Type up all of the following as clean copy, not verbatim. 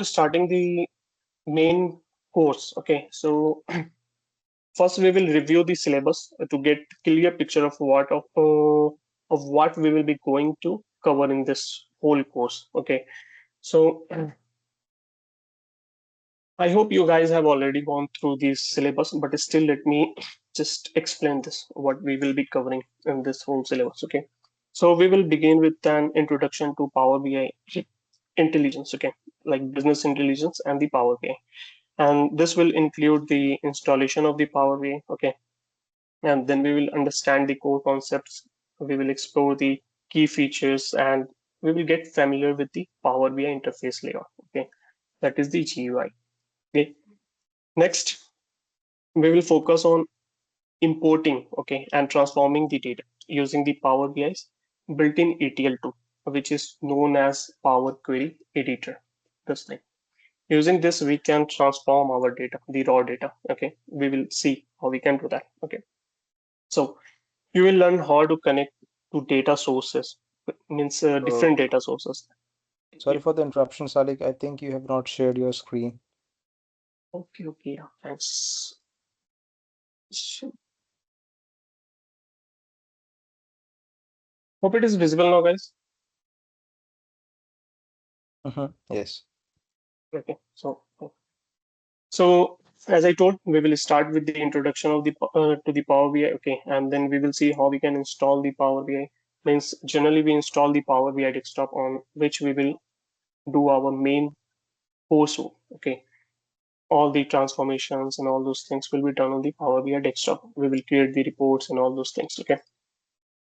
before starting the main course, okay, so first we will review the syllabus to get clear picture of what we will be going to cover in this whole course. Okay, so I hope you guys have already gone through the syllabus, but still let me just explain this what we will be covering in this whole syllabus. Okay, so we will begin with an introduction to Power BI intelligence. Okay, like business intelligence and the Power BI, and this will include the installation of the Power BI. Okay, and then we will understand the core concepts. We will explore the key features, and we will get familiar with the Power BI interface layout. Okay, that is the GUI. Okay, next we will focus on importing, okay, and transforming the data using the Power BI's built-in ETL tool, which is known as Power Query Editor. This thing. Using this, we can transform our data, the raw data. Okay, we will see how we can do that. Okay, so you will learn how to connect to data sources, means different So, data sources. sorry for the interruption, Salik. I think you have not shared your screen. Okay, okay, yeah, thanks. Sh- Hope it is visible now, guys. Yes. Okay, so as I told, we will start with the introduction of the to the Power BI. Okay, and then we will see how we can install the Power BI. Means generally we install the Power BI desktop on which we will do our main coursework. Okay, all the transformations and all those things will be done on the Power BI desktop. We will create the reports and all those things. Okay,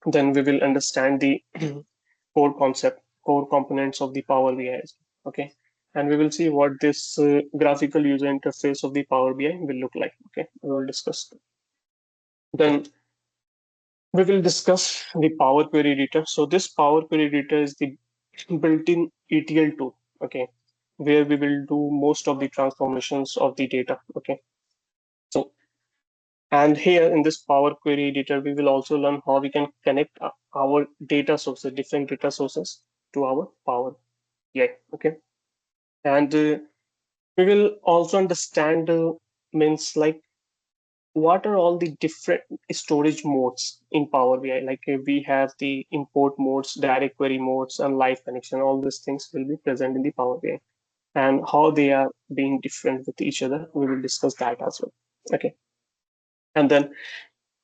then we will understand the core concept, core components of the Power BI. Okay, and we will see what this graphical user interface of the Power BI will look like. Okay, we will discuss. Then we will discuss the Power Query Editor. So this Power Query Editor is the built-in ETL tool. Okay, where we will do most of the transformations of the data. Okay, so and here in this Power Query Editor, we will also learn how we can connect our data sources, different data sources, to our Power BI. Okay, and we will also understand means like what are all the different storage modes in Power BI. Like we have the import modes, direct query modes, and live connection. All these things will be present in the Power BI, and how they are being different with each other. We will discuss that as well. Okay, and then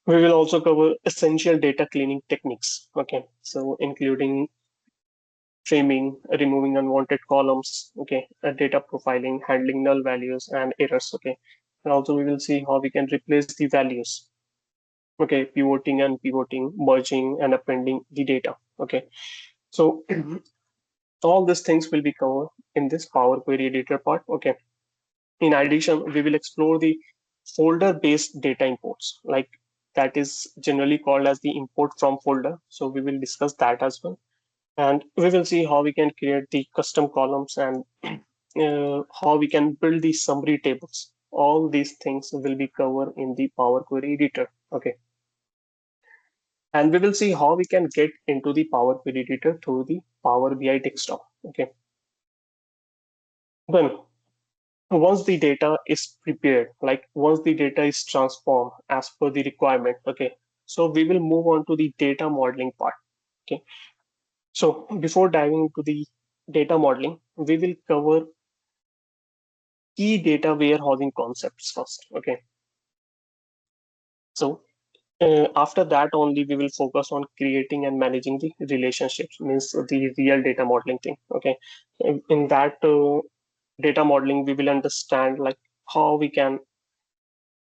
we will also cover essential data cleaning techniques. Okay, so including trimming, removing unwanted columns, okay, data profiling, handling null values and errors, okay. And also we will see how we can replace the values, okay, pivoting and pivoting, merging and appending the data, okay. So all these things will be covered in this Power Query Editor part, okay. In addition, we will explore the folder-based data imports, like that is generally called as the import from folder. So we will discuss that as well. And we will see how we can create the custom columns and how we can build the summary tables. All these things will be covered in the Power Query Editor. Okay. And we will see how we can get into the Power Query Editor through the Power BI desktop. Okay. Then once the data is prepared, like once the data is transformed as per the requirement, okay. So we will move on to the data modeling part. Okay. So before diving into the data modeling, we will cover key data warehousing concepts first. Okay, so after that only we will focus on creating and managing the relationships, means the real data modeling thing. Okay, in that data modeling, we will understand like how we can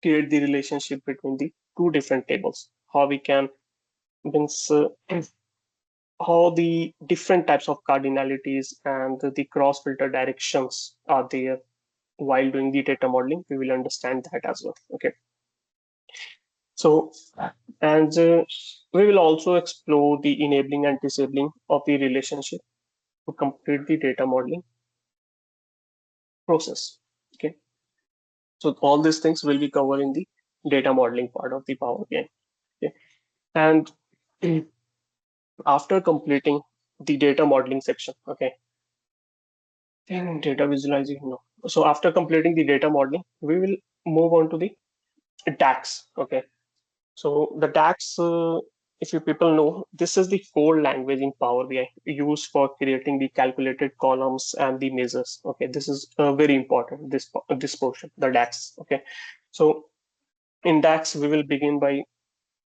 create the relationship between the two different tables, how we can means how the different types of cardinalities and the cross filter directions are there while doing the data modeling. We will understand that as well. Okay. So, and we will also explore the enabling and disabling of the relationship to complete the data modeling process. Okay. So all these things will be covered in the data modeling part of the Power BI. Okay. And after completing the data modeling section, okay, In data visualization, no. So after completing the data modeling, we will move on to the DAX. Okay. So the DAX, if you people know, this is the core language in Power BI used for creating the calculated columns and the measures. Okay, this is very important. This portion, the DAX. Okay, so in DAX we will begin by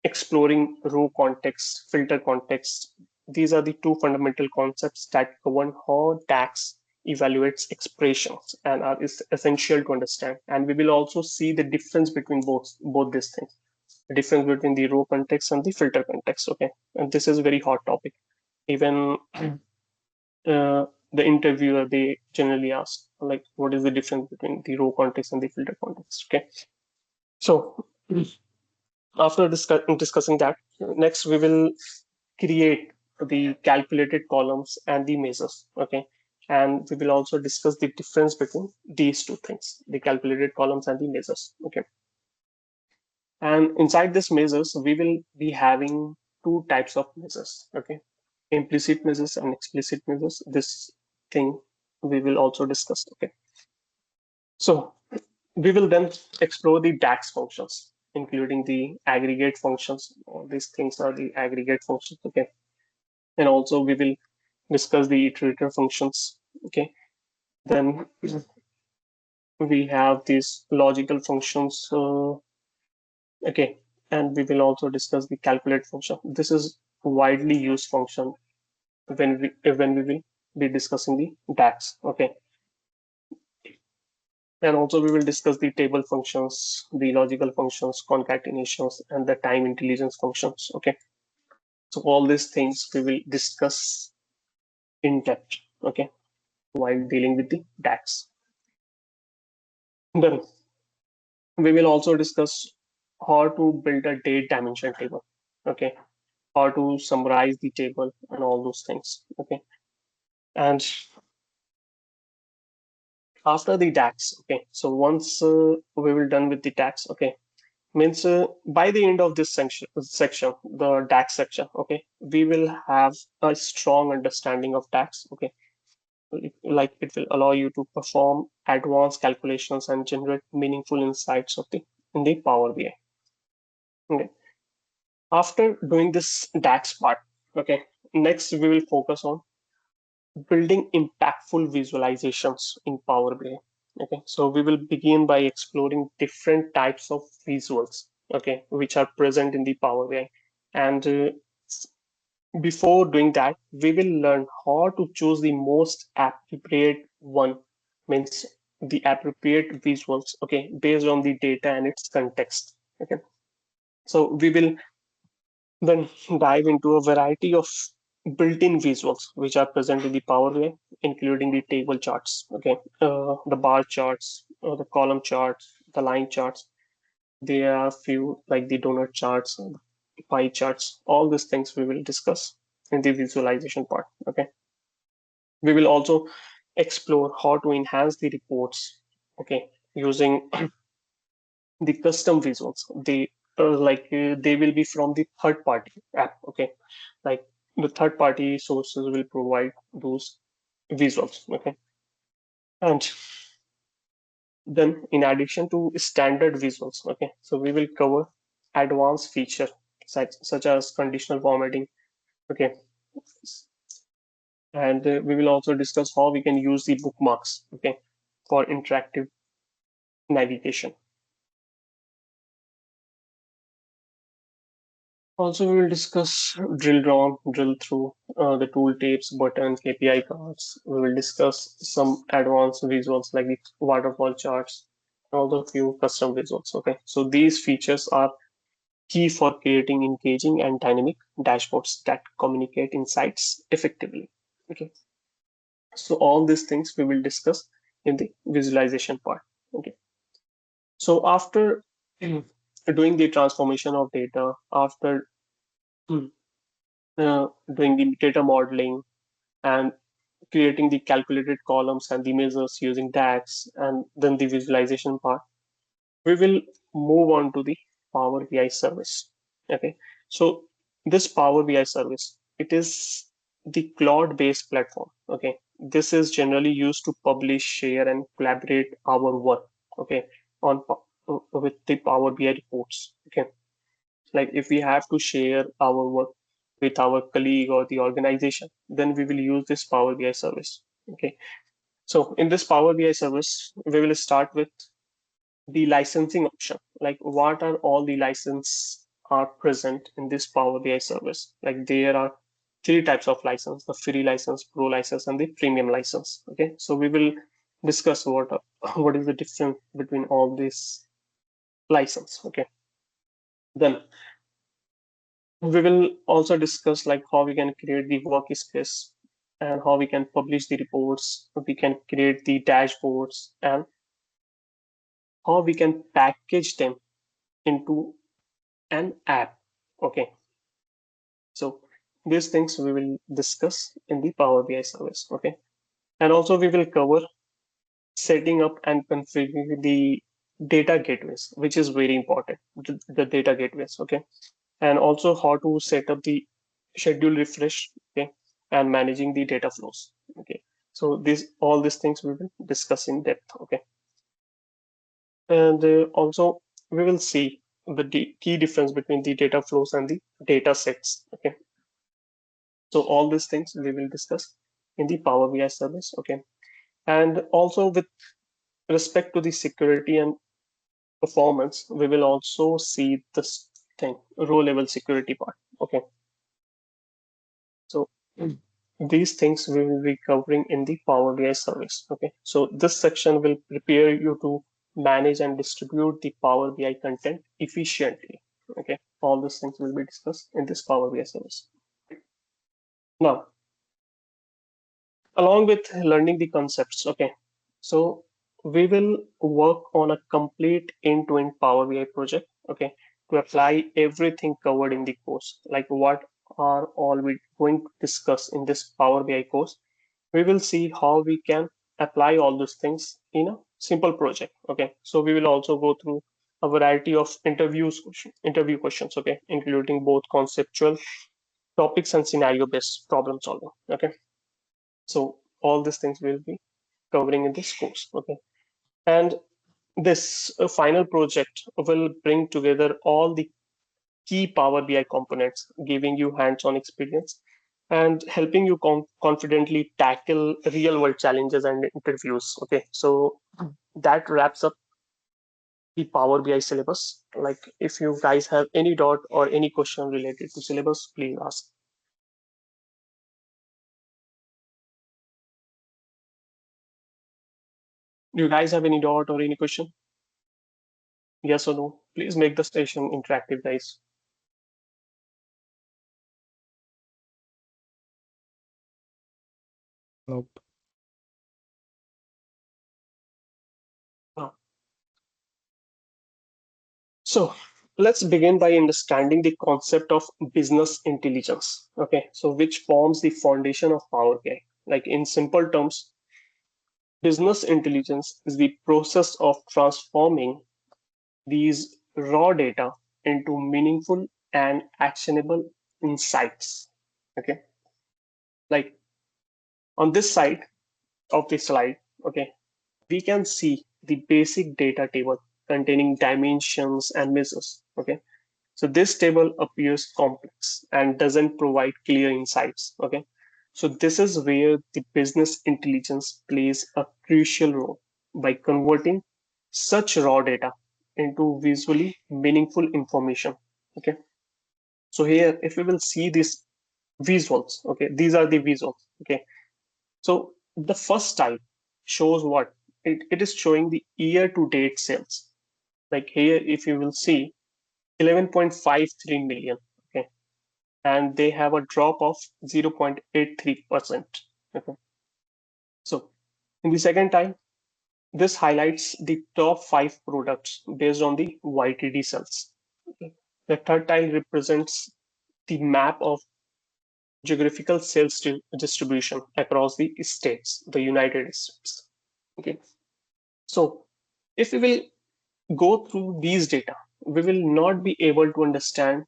exploring row context, filter context. These are the two fundamental concepts that govern how DAX evaluates expressions and are is essential to understand. And we will also see the difference between both these things, the difference between the row context and the filter context. Okay, and this is a very hot topic. Even the interviewer, they generally ask like, what is the difference between the row context and the filter context? Okay, so after discussing that, next we will create the calculated columns and the measures. Okay, and we will also discuss the difference between these two things, the calculated columns and the measures. Okay, and inside this measures we will be having two types of measures. Okay, implicit measures and explicit measures. This thing we will also discuss. Okay, so we will then explore the DAX functions, including the aggregate functions. All these things are the aggregate functions. Okay, and also we will discuss the iterator functions. Okay, then we have these logical functions. Okay, and we will also discuss the calculate function. This is widely used function when we will be discussing the DAX. Okay, and also we will discuss the table functions, the logical functions, concatenations, and the time intelligence functions. Okay, so all these things we will discuss in depth. Okay, while dealing with the DAX. Then we will also discuss how to build a date dimension table. Okay, how to summarize the table and all those things. Okay, and after the DAX. Okay, so once we will done with the DAX. Okay, means by the end of this section, the DAX section. Okay, we will have a strong understanding of DAX. Okay, like it will allow you to perform advanced calculations and generate meaningful insights of the in the Power BI. Okay, after doing this DAX part, okay, next we will focus on building impactful visualizations in Power BI. Okay, so we will begin by exploring different types of visuals, okay, which are present in the Power BI. And before doing that, we will learn how to choose the most appropriate one, means the appropriate visuals, okay, based on the data and its context. Okay, so we will then dive into a variety of built-in visuals which are present in the Power BI, including the table charts, okay, the bar charts, the column charts, the line charts. There are a few like the donut charts, pie charts. All these things we will discuss in the visualization part. Okay, we will also explore how to enhance the reports. Okay, using the custom visuals. They will be from the third party app. Okay, like the third party sources will provide those visuals. Okay, and then in addition to standard visuals, okay, so we will cover advanced feature such as conditional formatting. Okay, and we will also discuss how we can use the bookmarks. Okay, for interactive navigation. Also, we will discuss drill down, drill through, the tooltips, buttons, KPI cards. We will discuss some advanced visuals like the waterfall charts, and also few custom visuals. Okay, so these features are key for creating engaging and dynamic dashboards that communicate insights effectively. Okay, so all these things we will discuss in the visualization part. Okay, so after doing the transformation of data, after doing the data modeling and creating the calculated columns and the measures using DAX, and then the visualization part, we will move on to the Power BI service. Okay, so this Power BI service, it is the cloud-based platform. Okay, this is generally used to publish, share, and collaborate our work, okay, on with the Power BI reports. Okay, like if we have to share our work with our colleague or the organization, then we will use this Power BI service. Okay, so in this Power BI service, we will start with the licensing option. Like what are all the license are present in this Power BI service? Like there are three types of license: the free license, pro license, and the premium license. Okay, so we will discuss what is the difference between all these license. Okay, then we will also discuss like how we can create the workspace and how we can publish the reports, we can create the dashboards, and how we can package them into an app. Okay, so these things we will discuss in the Power BI service. Okay, and also we will cover setting up and configuring the data gateways, which is very important, the data gateways. Okay, and also how to set up the schedule refresh, okay, and managing the data flows. Okay, so this all these things we will discuss in depth. Okay, and also we will see the key difference between the data flows and the data sets. Okay, so all these things we will discuss in the Power BI service. Okay, and also with respect to the security and performance, we will also see this thing, row level security part. Okay, so these things we will be covering in the Power BI service. Okay, so this section will prepare you to manage and distribute the Power BI content efficiently. Okay, all these things will be discussed in this Power BI service. Now, along with learning the concepts, okay, so we will work on a complete end-to-end Power BI project. Okay, to apply everything covered in the course. Like what are all we going to discuss in this Power BI course? We will see how we can apply all those things in a simple project. Okay, so we will also go through a variety of interview questions, okay, including both conceptual topics and scenario based problem solving. Okay, so all these things we'll be covering in this course. Okay, and this final project will bring together all the key Power BI components, giving you hands-on experience and helping you confidently tackle real-world challenges and interviews. Okay, so that wraps up the Power BI syllabus. Like if you guys have any doubt or any question related to syllabus, please ask. Do you guys have any doubt or any question? Yes or no? Please make the session interactive, guys. Nope. Uh, So let's begin by understanding the concept of business intelligence. Okay, so which forms the foundation of Power BI. Like in simple terms, business intelligence is the process of transforming these raw data into meaningful and actionable insights. Okay, like on this side of the slide, okay, we can see the basic data table containing dimensions and measures. Okay, so this table appears complex and doesn't provide clear insights. Okay, so this is where the business intelligence plays a crucial role by converting such raw data into visually meaningful information. Okay, so here if we will see these visuals, okay, these are the visuals. Okay, so the first type shows what it is showing the year to date sales. Like here, if you will see 11.53 million. Okay, and they have a drop of 0.83%. Okay. So in the second time, this highlights the top five products based on the YTD sales. Okay. The third tile represents the map of geographical sales distribution across the states, the United States. Okay. So if we will go through these data, we will not be able to understand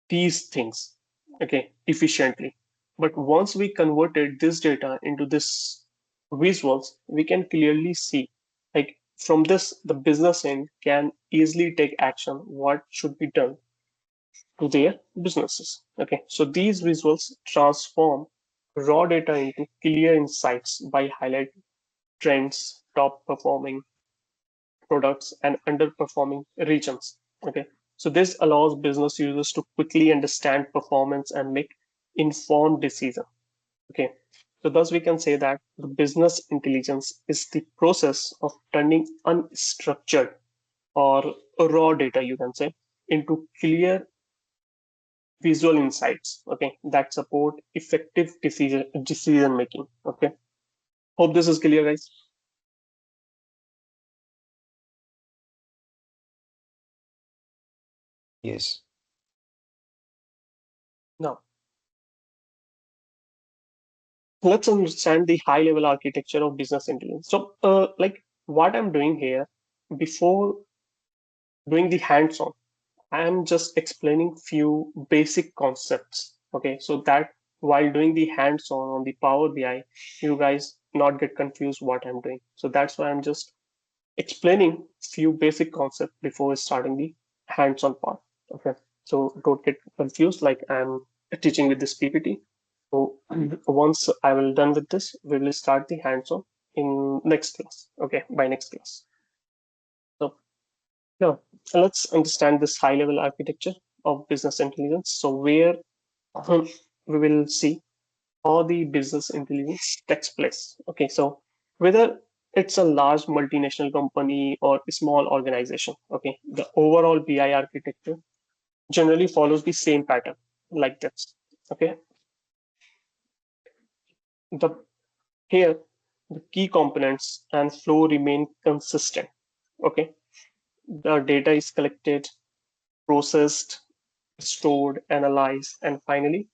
these things, okay, efficiently. But once we converted this data into this visuals, we can clearly see, like from this, the business end can easily take action what should be done to their businesses. Okay, so these visuals transform raw data into clear insights by highlighting trends, top performing products, and underperforming regions. Okay, so this allows business users to quickly understand performance and make informed decisions. Okay, so thus we can say that the business intelligence is the process of turning unstructured or raw data, you can say, into clear visual insights, okay, that support effective decision making. Okay, hope this is clear, guys. Yes. Now let's understand the high level architecture of business intelligence. So like what I'm doing here, before doing the hands on, I'm just explaining few basic concepts. Okay, so that while doing the hands-on on the Power BI, you guys not get confused what I'm doing. So that's why I'm just explaining few basic concepts before starting the hands-on part. Okay, so don't get confused like I'm teaching with this PPT. So once I will done with this, we will start the hands-on in next class. Okay, by next class. So now, let's understand this high level architecture of business intelligence. So, where we will see how the business intelligence takes place. Okay, so whether it's a large multinational company or a small organization, okay, the overall BI architecture generally follows the same pattern like this. Okay, the here the key components and flow remain consistent. Okay, the data is collected, processed, stored, analyzed, and finally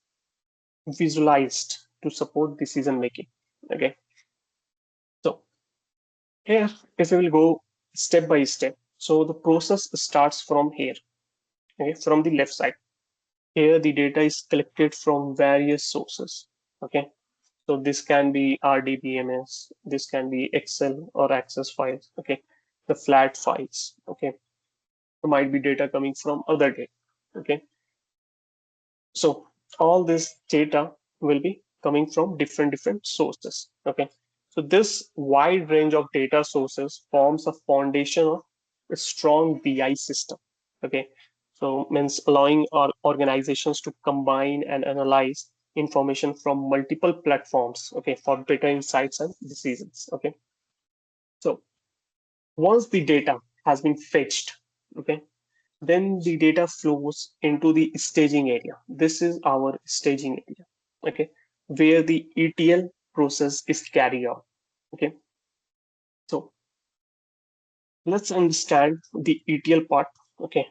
visualized to support decision making. Okay, so here, if we will go step by step, so the process starts from here, okay, from the left side. Here, the data is collected from various sources. Okay, so this can be RDBMS, this can be Excel or Access files. Okay, the flat files. Okay, there might be data coming from other data. Okay, so all this data will be coming from different sources. Okay. So this wide range of data sources forms a foundation of a strong BI system. Okay. So means allowing our organizations to combine and analyze information from multiple platforms, okay, for better insights and decisions. Okay. So once the data has been fetched, okay, then the data flows into the staging area. This is our staging area, okay, where the ETL process is carried out. Okay, so let's understand the ETL part, okay,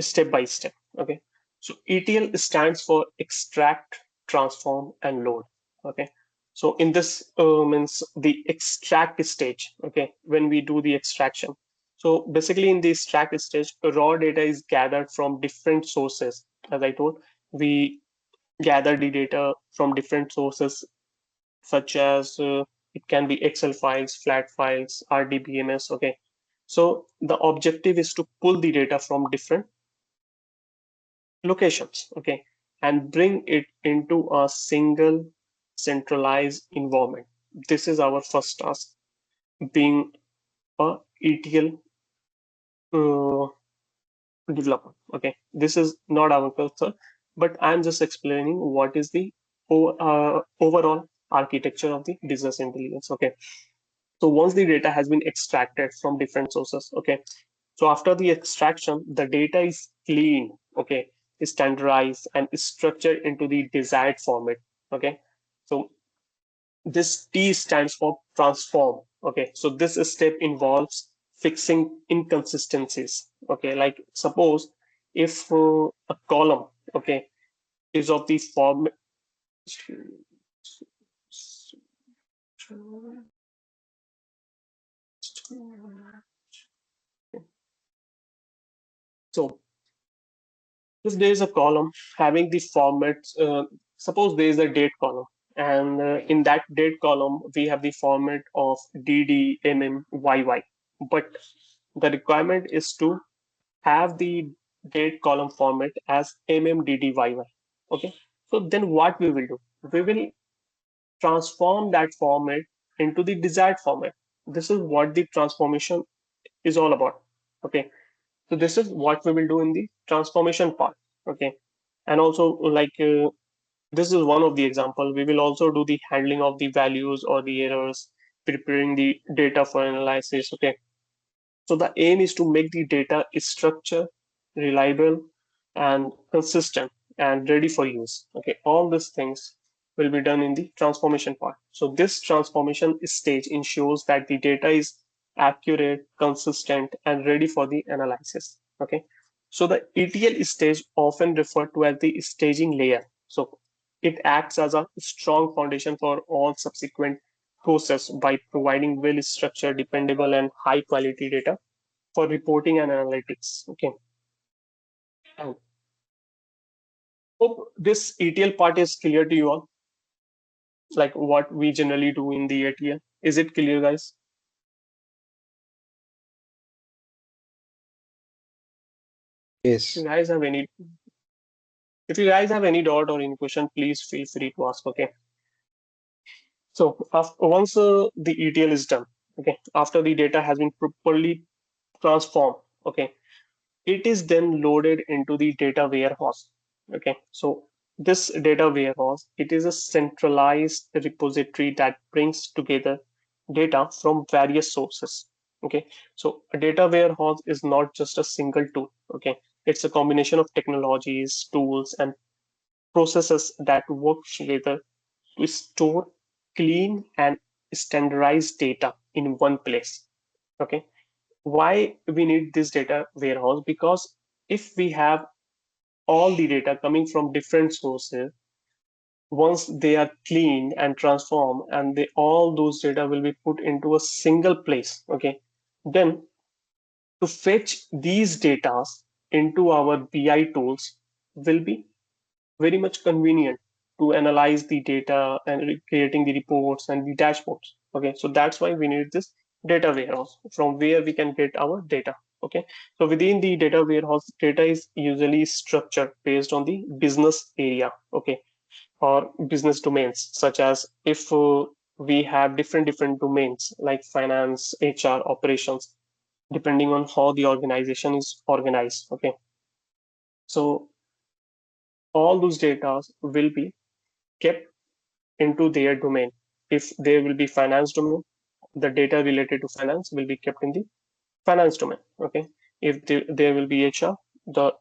step by step. Okay, so ETL stands for extract, transform, and load. Okay, so in this means the extract stage. Okay, when we do the extraction, so basically in the extract stage, raw data is gathered from different sources. As I told, we gather the data from different sources, such as it can be Excel files, flat files, RDBMS. Okay, so the objective is to pull the data from different locations, okay, and bring it into a single centralized environment. This is our first task, being a ETL uh, developer. Okay, this is not our culture, but I'm just explaining what is the overall architecture of the business intelligence. Okay, so once the data has been extracted from different sources, okay, so after the extraction, the data is cleaned, okay, is standardized and is structured into the desired format. Okay. So this T stands for transform. Okay. So this step involves fixing inconsistencies. Okay. Like suppose if a column, okay, is of the form. So if there is a column having the format suppose there is a date column, and in that date column we have the format of dd mm yy, but the requirement is to have the date column format as mmddyy. Okay, so then what we will do, we will transform that format into the desired format. This is what the transformation is all about. Okay, so this is what we will do in the transformation part. Okay, and also this is one of the example. We will also do the handling of the values or the errors, preparing the data for analysis. Okay, so the aim is to make the data structured, reliable, and consistent and ready for use. Okay, all these things will be done in the transformation part. So this transformation stage ensures that the data is accurate, consistent, and ready for the analysis. Okay, so the ETL stage often referred to as the staging layer. So it acts as a strong foundation for all subsequent process by providing well-structured, dependable, and high-quality data for reporting and analytics. Okay. And hope this ETL part is clear to you all, like what we generally do in the ETL. Is it clear, guys? If you Yes. guys have any, if you guys have any doubt or any question, please feel free to ask. Okay. So after, once the ETL is done, okay, after the data has been properly transformed, okay, it is then loaded into the data warehouse. Okay, so this data warehouse, it is a centralized repository that brings together data from various sources. Okay, so a data warehouse is not just a single tool. Okay, it's a combination of technologies, tools, and processes that work together to store clean and standardized data in one place. Okay, why we need this data warehouse? Because if we have all the data coming from different sources, once they are cleaned and transformed, and they all those data will be put into a single place. Okay, then to fetch these data into our BI tools will be very much convenient to analyze the data and creating the reports and the dashboards. Okay, so that's why we need this data warehouse from where we can get our data. Okay, so within the data warehouse, data is usually structured based on the business area. Okay, or business domains, such as if we have different domains like finance, HR, operations, depending on how the organization is organized. Okay, so all those data will be kept into their domain. If there will be finance domain, the data related to finance will be kept in the finance domain. Okay. If there will be HR, the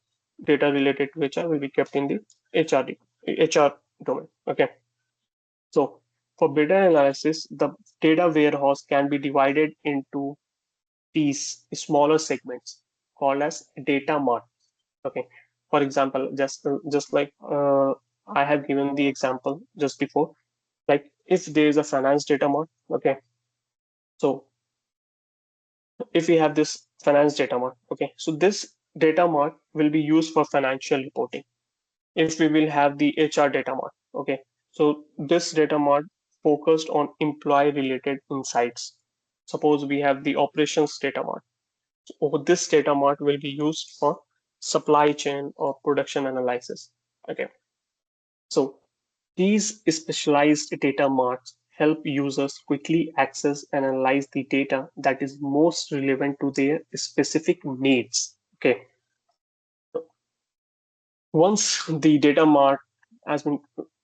data related to HR will be kept in the HR domain. Okay. So for data analysis, the data warehouse can be divided into these smaller segments called as data mart. Okay. For example, just like I have given the example just before, like if there is a finance data mart. Okay, so if we have this finance data mart, okay, so this data mart will be used for financial reporting. If we will have the HR data mart, okay, so this data mart focused on employee related insights. Suppose we have the operations data mart, so this data mart will be used for supply chain or production analysis. Okay, so these specialized data marts help users quickly access and analyze the data that is most relevant to their specific needs. Okay. Once the data mart has been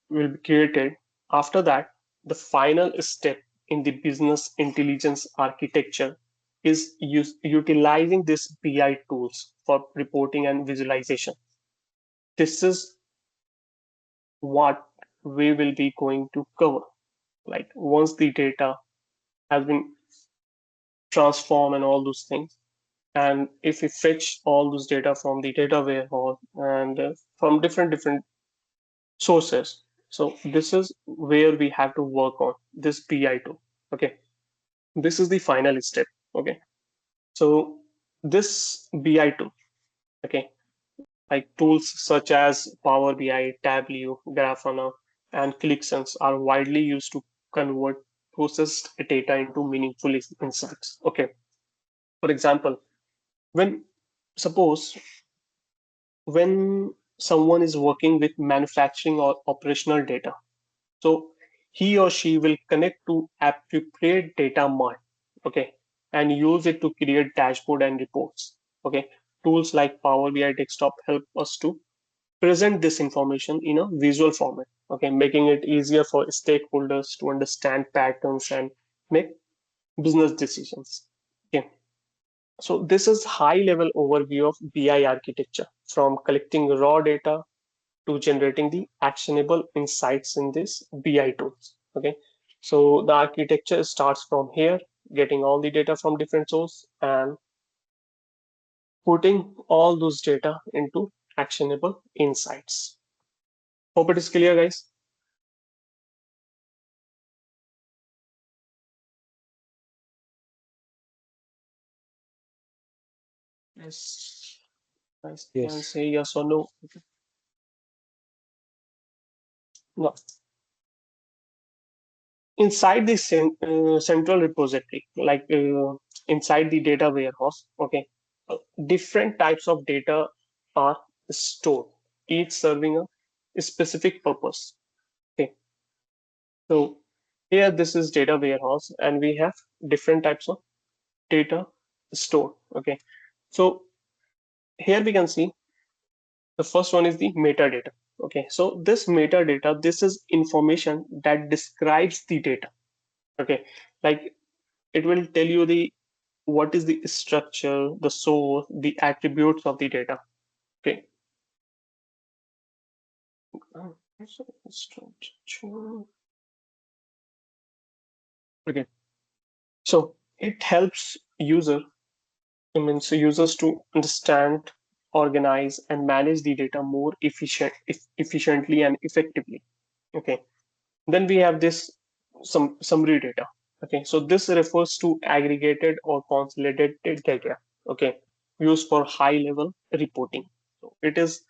will be created, after that, the final step in the business intelligence architecture is utilizing this BI tools for reporting and visualization. This is what we will be going to cover. Like once the data has been transformed and all those things, and if we fetch all those data from the data warehouse and from different sources, so this is where we have to work on this BI tool. Okay, this is the final step. Okay, so this BI tool, okay, like tools such as Power BI, Tableau, Grafana, and click sense are widely used to convert processed data into meaningful insights. Okay, for example, when suppose when someone is working with manufacturing or operational data, so he or she will connect to appropriate data mart, okay, and use it to create dashboard and reports. Okay, tools like Power BI Desktop help us to present this information in a visual format, okay, making it easier for stakeholders to understand patterns and make business decisions. Okay, so this is high level overview of BI architecture from collecting raw data to generating the actionable insights in this BI tools. Okay, so the architecture starts from here, getting all the data from different source and putting all those data into actionable insights. Hope it is clear, guys. Yes, guys can Yes. say yes or no. No. Inside the central repository, like inside the data warehouse, okay, different types of data are stored, each serving a specific purpose. Okay, so here this is data warehouse, and we have different types of data stored. Okay, so here we can see the first one is the metadata. Okay, so this metadata, this is information that describes the data. Okay, like it will tell you the what is the structure, the source, the attributes of the data. Okay. So, structure. Okay. So it helps users to understand, organize, and manage the data more efficiently and effectively. Okay. Then we have this some summary data. Okay, so this refers to aggregated or consolidated data. Okay, used for high level reporting. So it is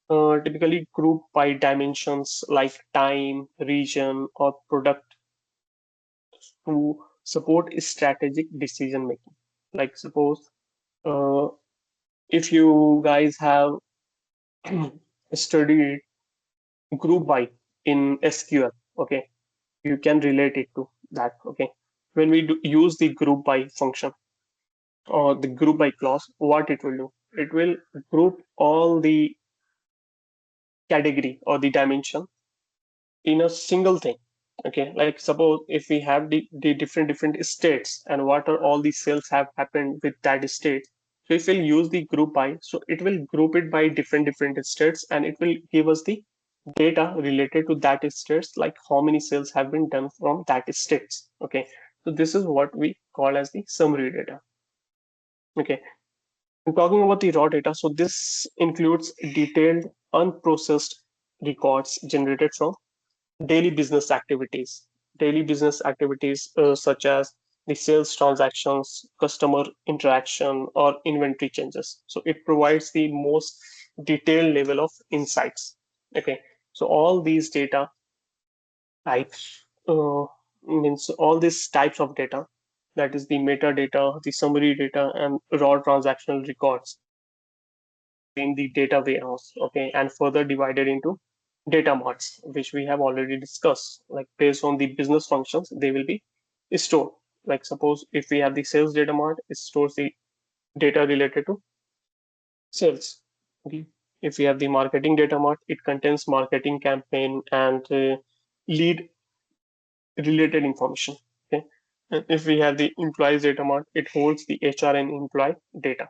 typically grouped by dimensions like time, region, or product to support strategic decision making. Like suppose uh, if you guys have studied group by in SQL, okay, you can relate it to that. Okay, when we use the group by function or the group by clause, what it will do, it will group all the category or the dimension in a single thing. Okay, like suppose if we have the different states and what are all the cells have happened with that state. So if we'll use the group by, so it will group it by different states, and it will give us the data related to that states, like how many cells have been done from that states. Okay, so this is what we call as the summary data. Okay, and talking about the raw data, so this includes detailed unprocessed records generated from daily business activities. Daily business activities such as the sales transactions, customer interaction, or inventory changes. So it provides the most detailed level of insights. Okay, so all these data types means all these types of data, that is the metadata, the summary data, and raw transactional records, in the data warehouse. Okay, and further divided into data marts, which we have already discussed. Like based on the business functions, they will be stored. Like suppose if we have the sales data mart, it stores the data related to sales. Okay, if we have the marketing data mart, it contains marketing campaign and lead related information. Okay, and if we have the employees data mart, it holds the HR and employee data.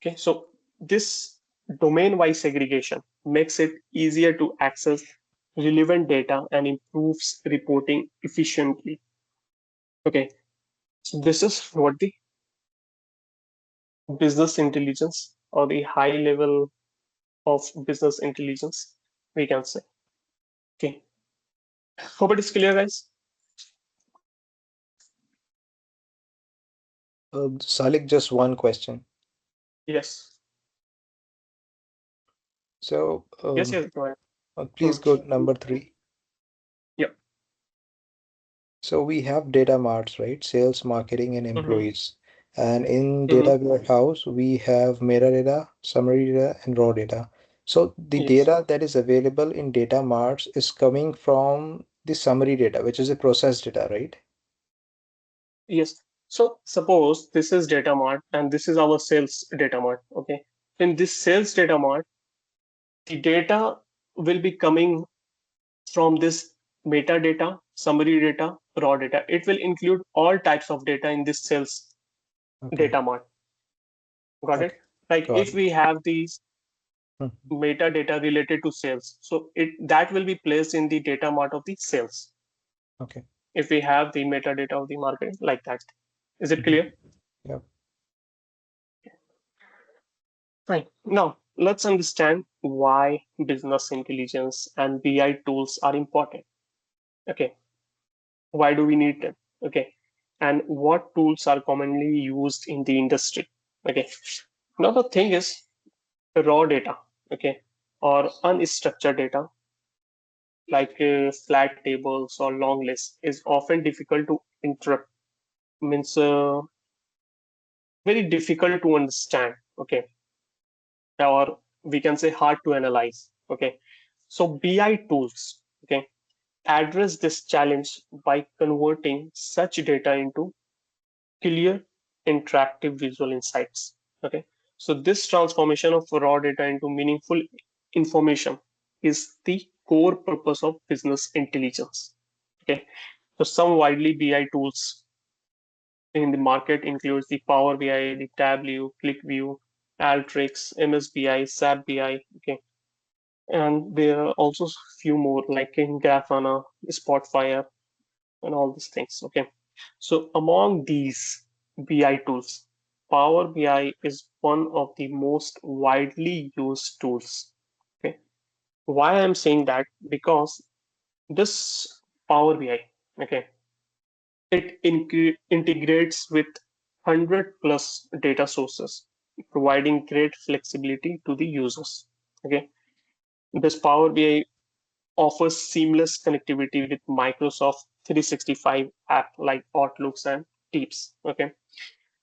Okay, so this domain-wise segregation makes it easier to access relevant data and improves reporting efficiently. Okay, so this is what the business intelligence or the high level of business intelligence we can say. Okay, hope it is clear, guys. Salik, just one question. Yes, So, yes, yes. Go ahead. Hmm. please go number three. So we have data marts, right? Sales, marketing, and Mm-hmm. employees. And in Mm-hmm. data warehouse, we have meta data, summary data, and raw data. So the Yes. data that is available in data marts is coming from the summary data, which is the processed data, right? Yes. So suppose this is data mart and this is our sales data mart. Okay. In this sales data mart, the data will be coming from this metadata, summary data, raw data. It will include all types of data in this sales Okay. data mart. Got Okay. it? Like Got if it. we have these Mhm. metadata related to sales, so it that will be placed in the data mart of the sales. Okay. If we have the metadata of the marketing like that. Is it Mhm. clear? Yeah. Fine. Now, let's understand why business intelligence and BI tools are important. Okay. Why do we need them? Okay. And what tools are commonly used in the industry? Okay. Now, the thing is raw data, okay, or unstructured data like flat tables or long lists is often difficult to interpret, means very difficult to understand, okay, or we can say hard to analyze, okay. So BI tools, okay, address this challenge by converting such data into clear, interactive visual insights. Okay, so this transformation of raw data into meaningful information is the core purpose of business intelligence. Okay, so some widely BI tools in the market includes the Power BI, the Tableau, ClickView, Alteryx, MSBI, SAP BI. Okay, and there are also few more like in Grafana, Spotfire, and all these things. Okay, so among these BI tools, Power BI is one of the most widely used tools. Okay, why I'm saying that? Because this Power BI, okay, it integrates with 100 plus data sources, providing great flexibility to the users. Okay, this Power BI offers seamless connectivity with Microsoft 365 app like Outlooks and Teams. Okay,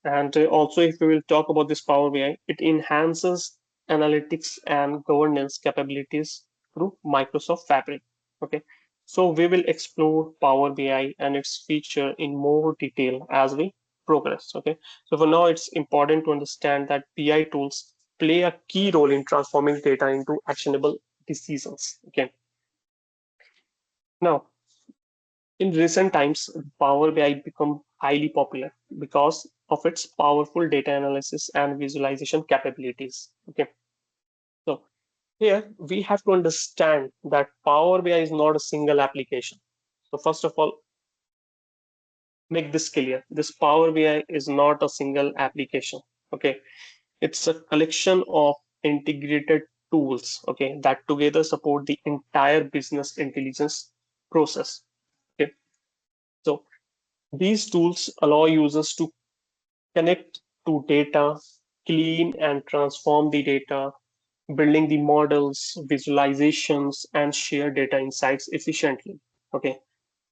and also if we will talk about this Power BI, it enhances analytics and governance capabilities through Microsoft Fabric. Okay, so we will explore Power BI and its feature in more detail as we progress. Okay, so for now it's important to understand that BI tools play a key role in transforming data into actionable decisions. Okay, now in recent times, Power BI become highly popular because of its powerful data analysis and visualization capabilities. Okay, so here we have to understand that Power BI is not a single application. So first of all, make this clear. This Power BI is not a single application. Okay, it's a collection of integrated tools. Okay, that together support the entire business intelligence process. Okay, so these tools allow users to connect to data, clean and transform the data, building the models, visualizations, and share data insights efficiently. Okay,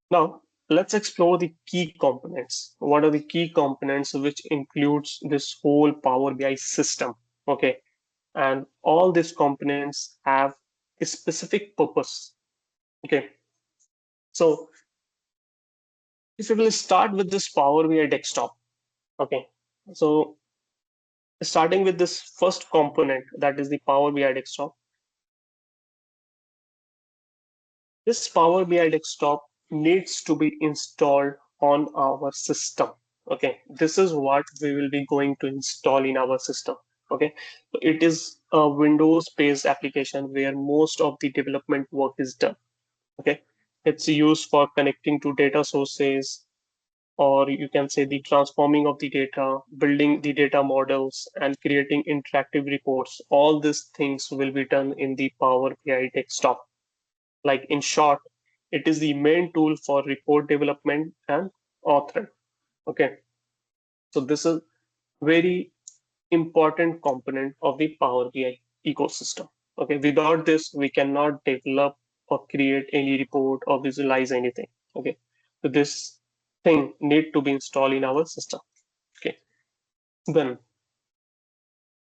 now let's explore the key components. What are the key components which includes this whole Power BI system? Okay, and all these components have a specific purpose. Okay, so if we will start with this Power BI desktop. Okay, so starting with this first component, that is the Power BI desktop. This Power BI desktop needs to be installed on our system. Okay, this is what we will be going to install in our system. Okay, so it is a Windows-based application where most of the development work is done. Okay, it's used for connecting to data sources, or you can say the transforming of the data, building the data models, and creating interactive reports. All these things will be done in the Power BI desktop. Like in short, it is the main tool for report development and authoring. Okay, so this is very important component of the Power BI ecosystem. Okay, without this, we cannot develop or create any report or visualize anything. Okay, so this thing need to be installed in our system. Okay. Then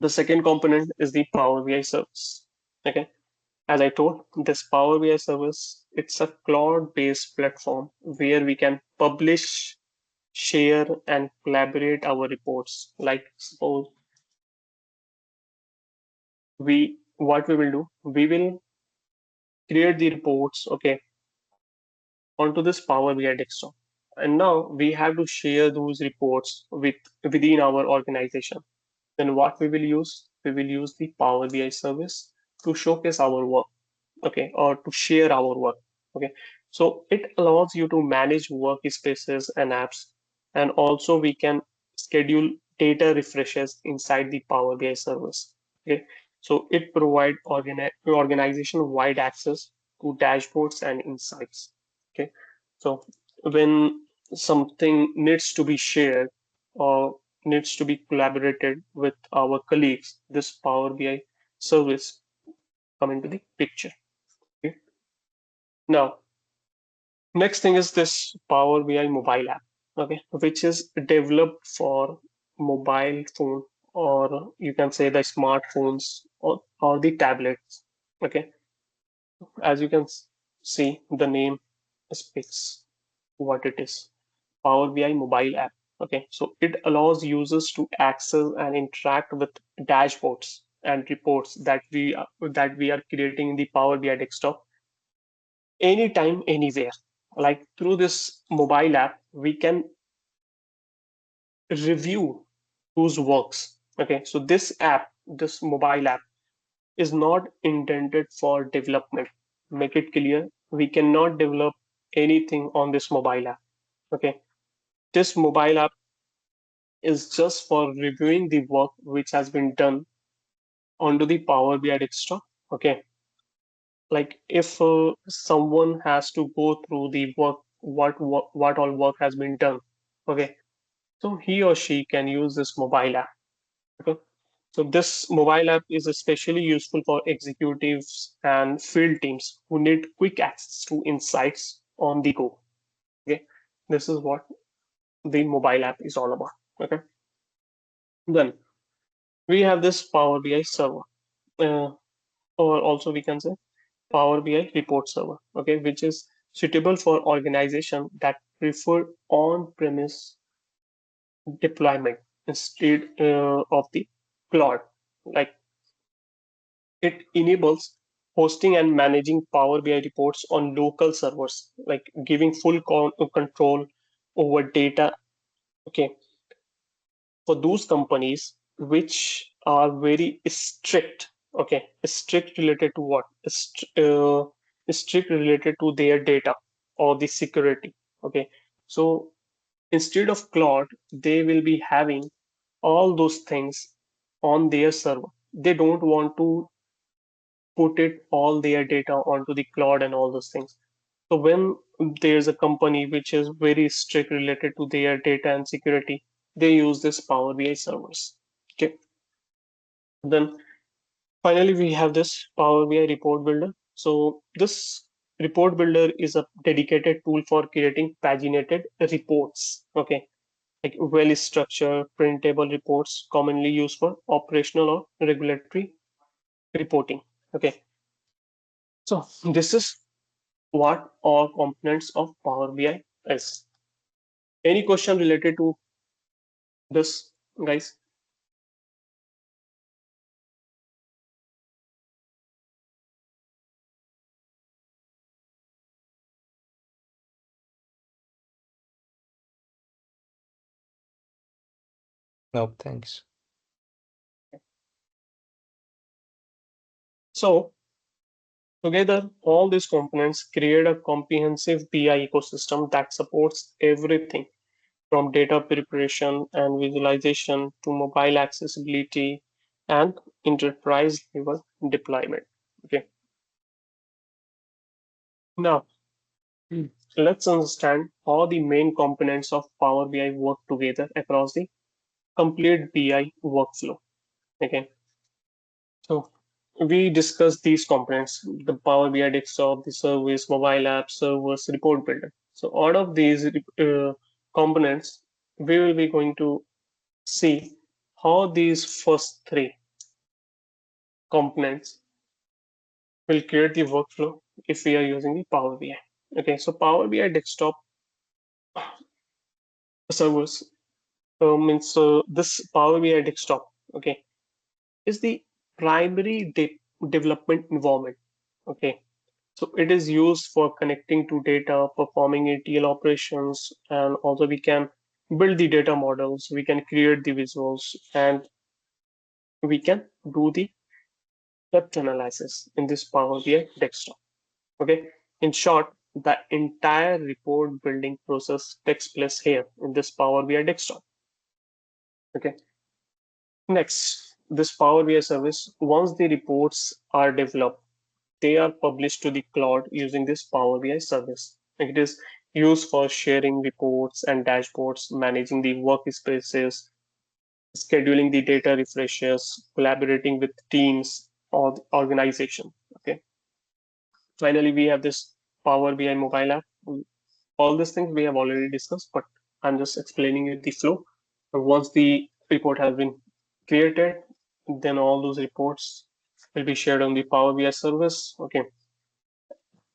the second component is the Power BI service. Okay. As I told, this Power BI service, it's a cloud-based platform where we can publish, share, and collaborate our reports. Like suppose what we will do, we will create the reports, okay, onto this Power BI desktop. And now we have to share those reports within our organization. Then what we will use? We will use the Power BI service to showcase our work, okay, or to share our work, okay. So it allows you to manage workspaces and apps, and also we can schedule data refreshes inside the Power BI service, okay. So it provide organization wide access to dashboards and insights, okay. So when something needs to be shared or needs to be collaborated with our colleagues, this Power BI service come into the picture, okay. Now, next thing is this Power BI mobile app, okay, which is developed for mobile phone, or you can say the smartphones, or the tablets, okay. As you can see, the name speaks what it is. Power BI mobile app. Okay, so it allows users to access and interact with dashboards and reports that we are creating in the Power BI desktop anytime, anywhere. Like through this mobile app, we can review whose works. Okay, so this mobile app is not intended for development. Make it clear, we cannot develop anything on this mobile app. Okay, this mobile app is just for reviewing the work which has been done onto the Power BI desktop. Okay, like if someone has to go through the work, what all work has been done. Okay, so he or she can use this mobile app. Okay, so this mobile app is especially useful for executives and field teams who need quick access to insights on the go. Okay, this is what the mobile app is all about. Okay, then we have this Power BI server. Uh, or also we can say Power BI report server, okay, which is suitable for organization that prefer on-premise deployment instead of the cloud. Like it enables hosting and managing Power BI reports on local servers, like giving full control over data. Okay, for those companies which are very strict, okay, strict related to what, strict related to their data or the security, okay. So instead of cloud, they will be having all those things on their server. They don't want to put it all their data onto the cloud and all those things. So when there's a company which is very strict related to their data and security, they use this Power BI servers. Okay. Then finally we have this Power BI report builder. So this report builder is a dedicated tool for creating paginated reports. Okay. Like well structured, printable reports commonly used for operational or regulatory reporting. Okay. So this is what all components of Power BI is. Any question related to this, guys? No, thanks. So together, all these components create a comprehensive BI ecosystem that supports everything from data preparation and visualization to mobile accessibility and enterprise level deployment. Okay, now let's understand how the main components of Power BI work together across the complete BI workflow. Okay, so we discussed these components, the Power BI desktop, the service, mobile app, servers, report builder. So all of these components, we will be going to see how these first three components will create the workflow if we are using the Power BI. Okay, so Power BI desktop servers means this Power BI desktop, okay, is the primary development environment. Okay, so it is used for connecting to data, performing ETL operations, and also we can build the data models, we can create the visuals, and we can do the depth analysis in this Power BI desktop. Okay, in short, the entire report building process takes place here in this Power BI desktop. Okay, next, this Power BI service, once the reports are developed, they are published to the cloud using this Power BI service. It is used for sharing reports and dashboards, managing the workspaces, scheduling the data refreshes, collaborating with teams or the organization. Okay. Finally, we have this Power BI mobile app. All these things we have already discussed, but I'm just explaining you the flow. Once the report has been created, then all those reports will be shared on the Power BI service. Okay,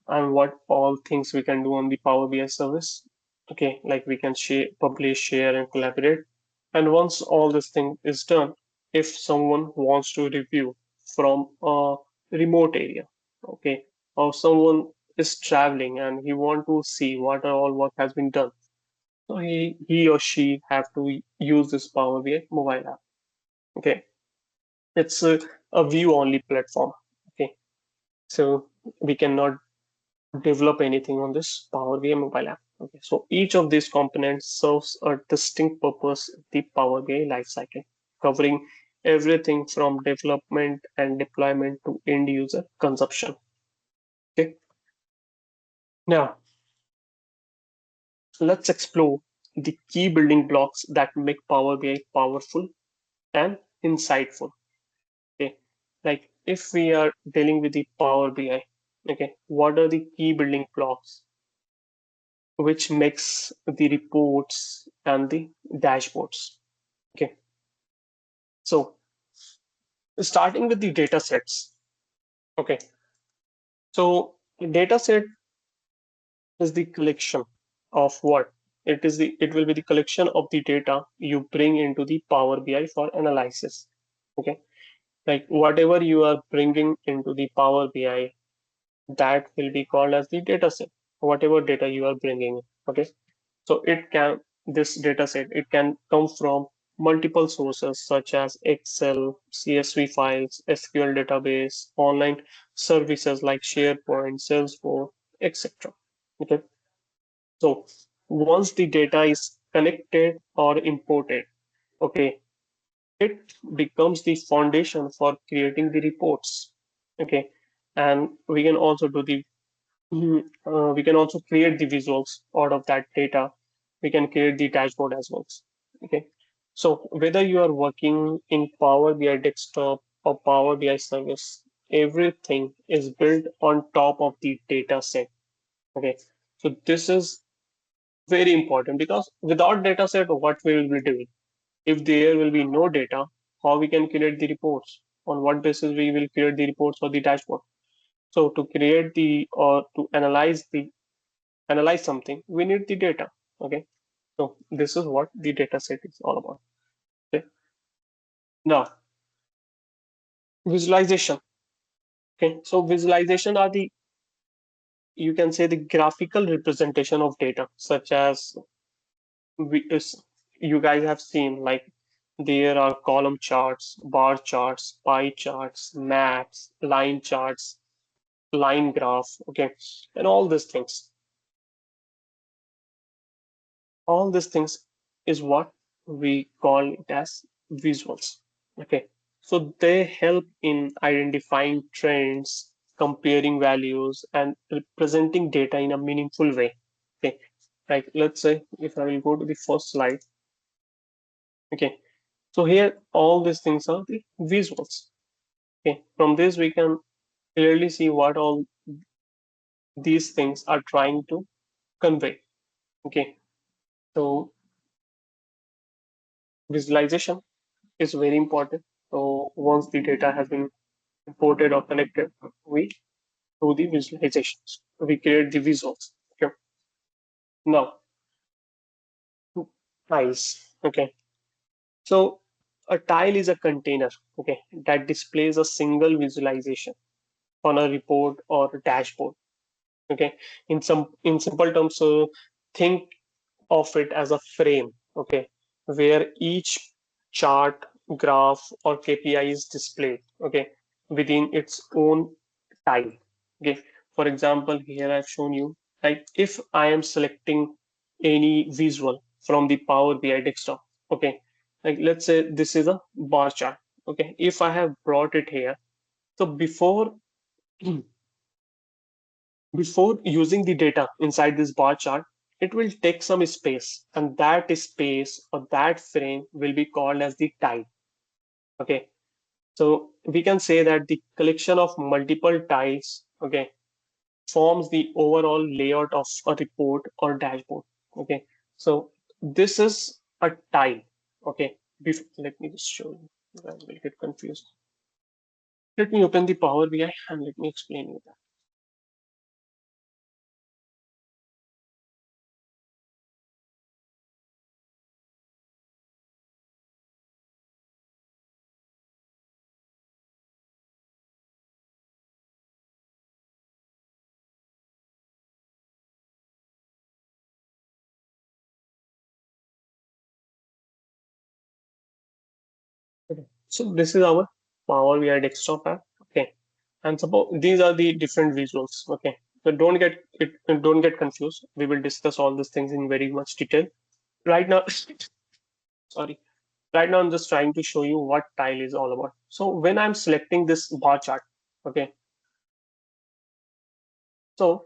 and what all things we can do on the Power BI service. Okay, like we can share, publish, share, and collaborate. And once all this thing is done, if someone wants to review from a remote area, okay, or someone is traveling and he want to see what all work has been done, so he or she have to use this Power BI mobile app. Okay, it's a view only platform. Okay, so we cannot develop anything on this Power BI mobile app. Okay, so each of these components serves a distinct purpose in the Power BI lifecycle, covering everything from development and deployment to end user consumption. Okay, now let's explore the key building blocks that make Power BI powerful and insightful. Okay, like if we are dealing with the Power BI, okay, what are the key building blocks which makes the reports and the dashboards. Okay, so starting with the data sets. Okay, so data set is the collection of what? It will be the collection of the data you bring into the Power BI for analysis. Okay, like whatever you are bringing into the Power BI, that will be called as the data set. Whatever data you are bringing. Okay, so this data set, it can come from multiple sources such as Excel, CSV files, SQL database, online services like SharePoint, Salesforce, etc. Okay. So once the data is connected or imported, okay, it becomes the foundation for creating the reports. Okay. And we can also do the we can also create the visuals out of that data. We can create the dashboard as well. Okay. So whether you are working in Power BI desktop or Power BI service, everything is built on top of the data set. Okay. So this is very important because without data set, what we will be doing? If there will be no data, how we can create the reports? On what basis we will create the reports or the dashboard? So to create the or to analyze something, we need the data. Okay, so this is what the data set is all about. Okay, now visualization. Okay, so visualization are the, you can say, the graphical representation of data, such as you guys have seen, like there are column charts, bar charts, pie charts, maps, line charts, line graph. Okay, and all these things is what we call it as visuals. Okay, so they help in identifying trends, comparing values, and representing data in a meaningful way. Okay, like let's say if I will go to the first slide. Okay, so here all these things are the visuals. Okay, from this we can clearly see what all these things are trying to convey. Okay, so Visualization is very important. So once the data has been imported or connected, we do the visualizations. We create the visuals. Okay. Now, tiles. Okay. So a tile is a container. Okay, that displays a single visualization on a report or a dashboard. Okay. In simple terms, think of it as a frame, okay, where each chart, graph, or KPI is displayed, okay, within its own tile. Okay, for example, here I've shown you, like if I am selecting any visual from the Power BI desktop, okay, like let's say this is a bar chart, okay, if I have brought it here, so before using the data inside this bar chart, it will take some space, and that space or that frame will be called as the tile. Okay, so we can say that the collection of multiple tiles, okay, forms the overall layout of a report or dashboard. Okay, so this is a tile. Okay, let me just show you. I will get confused. Let me open the Power BI and let me explain you that. Okay. So this is our Power BI desktop app. Okay, and suppose these are the different visuals. Okay, so don't get confused. We will discuss all these things in very much detail. Right now, sorry. Right now, I'm just trying to show you what tile is all about. So when I'm selecting this bar chart, okay, so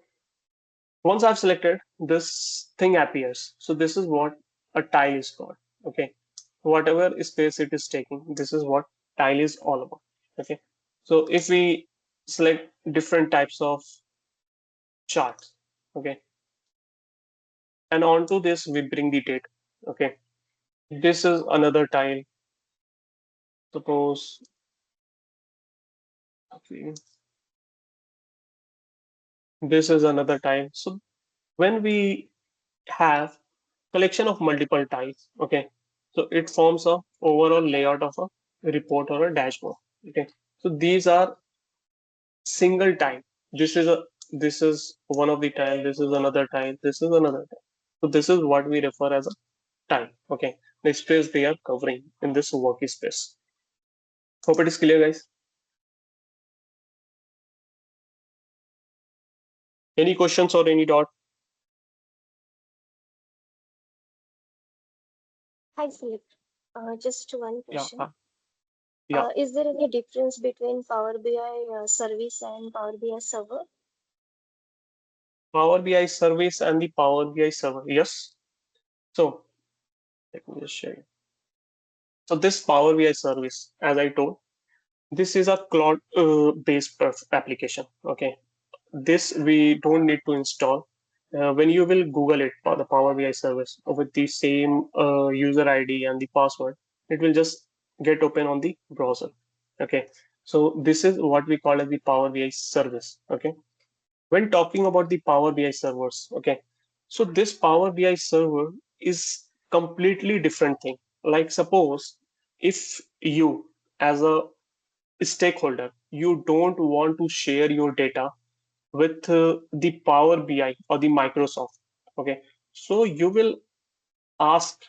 once I've selected, this thing appears. So this is what a tile is called. Okay, whatever space it is taking, this is what tile is all about. Okay, so if we select different types of charts, okay, and onto this we bring the data. Okay, this is another tile. Suppose, okay, this is another tile. So when we have collection of multiple tiles, okay, so it forms a overall layout of a report or a dashboard. Okay, so these are single tile. This is one of the tile, this is another tile, this is another tile. So this is what we refer as a tile. Okay, the space they are covering in this workspace. Hope it is clear, guys. Any questions or any doubt? Hi, Philip. Just one Yeah, question. yeah. Is there any difference between Power BI service and Power BI server? Power BI service and the Power BI server. Yes. So let me just share you. So this Power BI service, as I told, this is a cloud based application. Okay, this we don't need to install. When you will Google it for the Power BI service with the same user ID and the password, it will just get open on the browser. Okay, so this is what we call as the Power BI service. Okay, when talking about the Power BI servers, okay, so this Power BI server is completely different thing. Like suppose if you as a stakeholder, you don't want to share your data with the Power BI or the Microsoft. Okay, so you will ask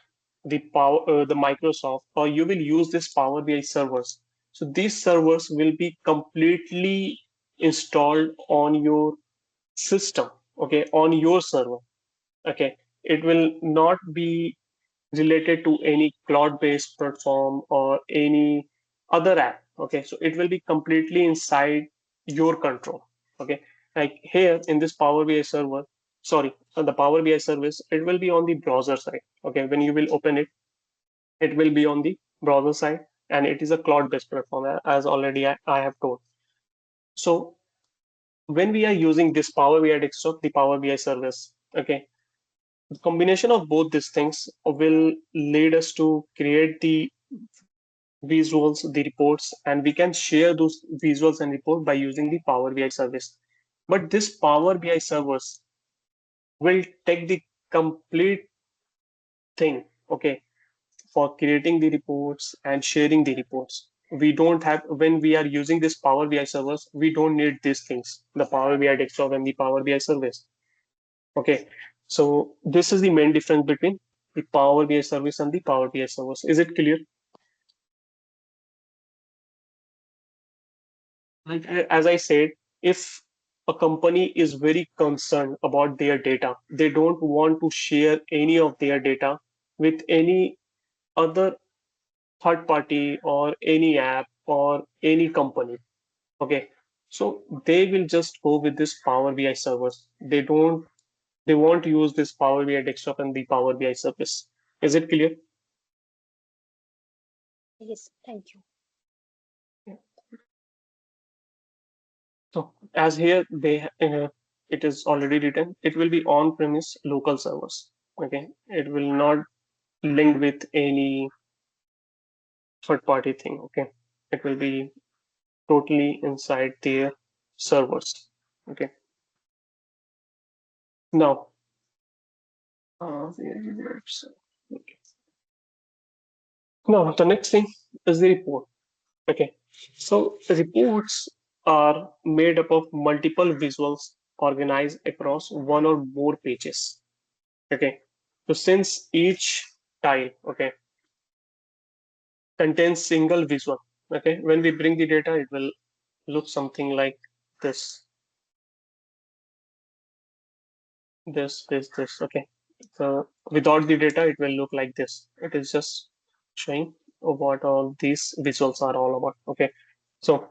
the Microsoft, or you will use this Power BI servers. So these servers will be completely installed on your system. Okay, on your server. Okay, it will not be related to any cloud-based platform or any other app. Okay, so it will be completely inside your control. Okay, like here in this Power BI server, sorry, on the Power BI service, it will be on the browser side. Okay, when you will open it, it will be on the browser side, and it is a cloud-based platform, as already I have told. So when we are using this Power BI desktop, the Power BI service, okay, The combination of both these things will lead us to create the visuals, the reports, and we can share those visuals and reports by using the Power BI service. But this Power BI service will take the complete thing, okay, for creating the reports and sharing the reports. We don't have, when we are using this Power BI service, we don't need these things, the Power BI desktop and the Power BI service. Okay, so this is the main difference between the Power BI service and the Power BI service. Is it clear? Like as I said, if a company is very concerned about their data, they don't want to share any of their data with any other third party or any app or any company. Okay, so they will just go with this Power BI service. They won't use this Power BI desktop and the Power BI service. Is it clear? Yes, thank you. So as here it is already written, it will be on-premise local servers. Okay, it will not link with any third-party thing. Okay, it will be totally inside their servers. Okay, now okay. Now the next thing is the report. Okay, so reports are made up of multiple visuals organized across one or more pages. Okay, so since each tile, okay, contains single visual, okay, when we bring the data, it will look something like this, this. Okay, so without the data, it will look like this. It is just showing what all these visuals are all about. Okay, so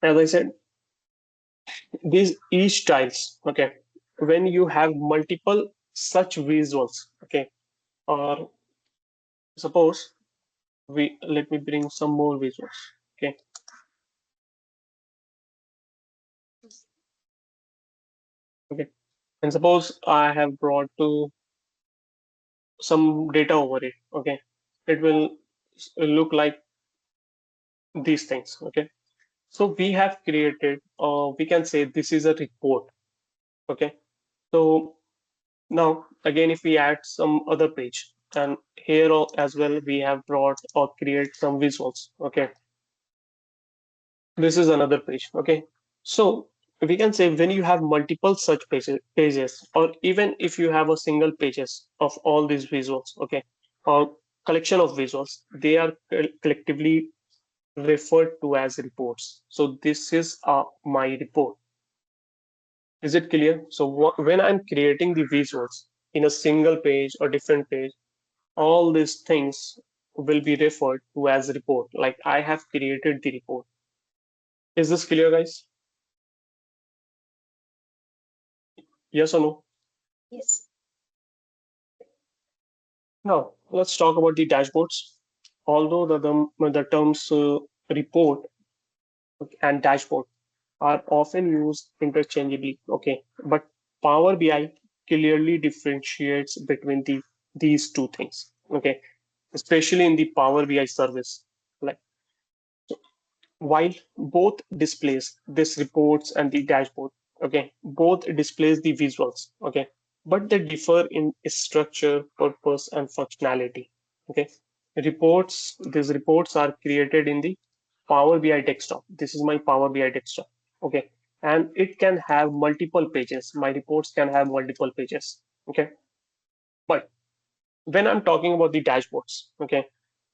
as I said, these each tiles, okay, when you have multiple such visuals, okay, or suppose we let me bring some more visuals, okay, okay, and suppose I have brought to some data over it, okay, it will look like these things, okay. So we have created, we can say this is a report, okay. So now again, if we add some other page, and here as well we have brought or create some visuals, okay. This is another page, okay. So we can say when you have multiple such pages, or even if you have a single pages of all these visuals, okay, or collection of visuals, they are collectively referred to as reports. So this is my report. Is it clear? So when I'm creating the visuals in a single page or different page, all these things will be referred to as report. Like I have created the report. Is this clear, guys? Yes or no? Yes. Now, let's talk about the dashboards. Although the terms report and dashboard are often used interchangeably, okay, but Power BI clearly differentiates between these two things, okay, especially in the Power BI service. Like while both displays this reports and the dashboard, okay, both displays the visuals, okay, but they differ in structure, purpose, and functionality. Okay, these reports are created in the Power BI desktop. This is my Power BI desktop, okay, and it can have multiple pages. My reports can have multiple pages, okay, but when I'm talking about the dashboards, okay,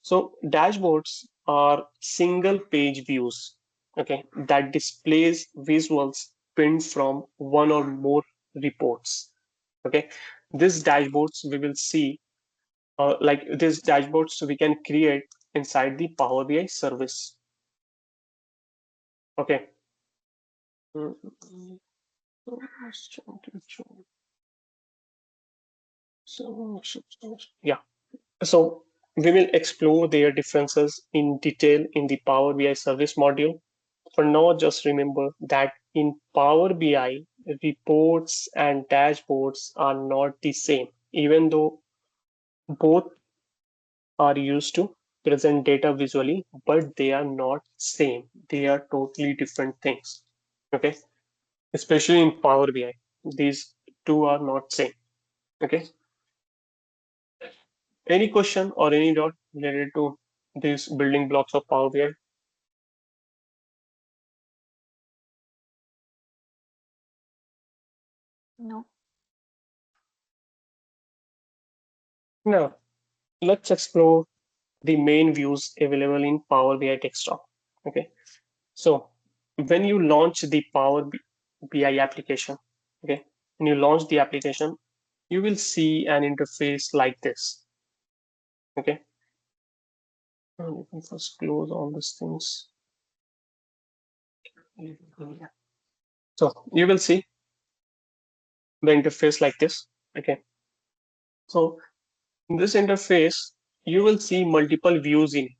so dashboards are single page views, okay, that displays visuals pinned from one or more reports, okay. These dashboards we will see, like these dashboards we can create inside the Power BI service, okay. Yeah. So we will explore their differences in detail in the Power BI service module. For now, just remember that in Power BI, reports and dashboards are not the same. even though both are used to present data visually, but they are not same. They are totally different things. Okay, especially in Power BI, these two are not same. Okay, any question or any doubt related to these building blocks of Power BI? No. Now, let's explore the main views available in Power BI desktop. Okay, so when you launch the BI application, okay, when you launch the application, you will see an interface like this. Okay, let me first close all these things. So you will see the interface like this. Okay, so in this interface, you will see multiple views in it.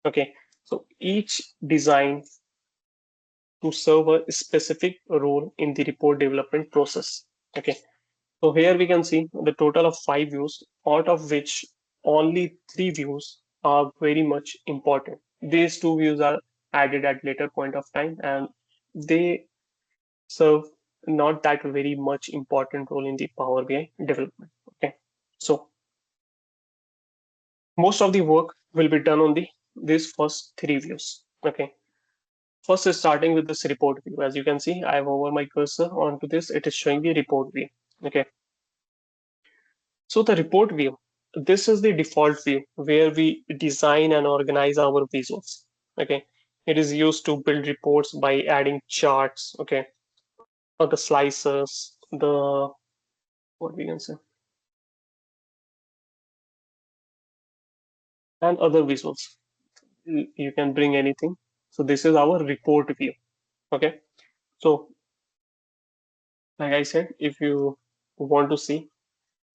Okay, so each designed to serve a specific role in the report development process. Okay, so here we can see the total of 5 views, out of which only 3 views are very much important. These 2 views are added at later point of time, and they serve not that very much important role in the Power BI development. Okay, so most of the work will be done on these first 3 views. Okay, first is starting with this report view. As you can see, I have over my cursor onto this. It is showing the report view. Okay, so the report view, this is the default view where we design and organize our visuals. Okay, it is used to build reports by adding charts. Okay, or the slicers, the what we can say, and other visuals. You can bring anything. So this is our report view. Okay, so like I said, if you want to see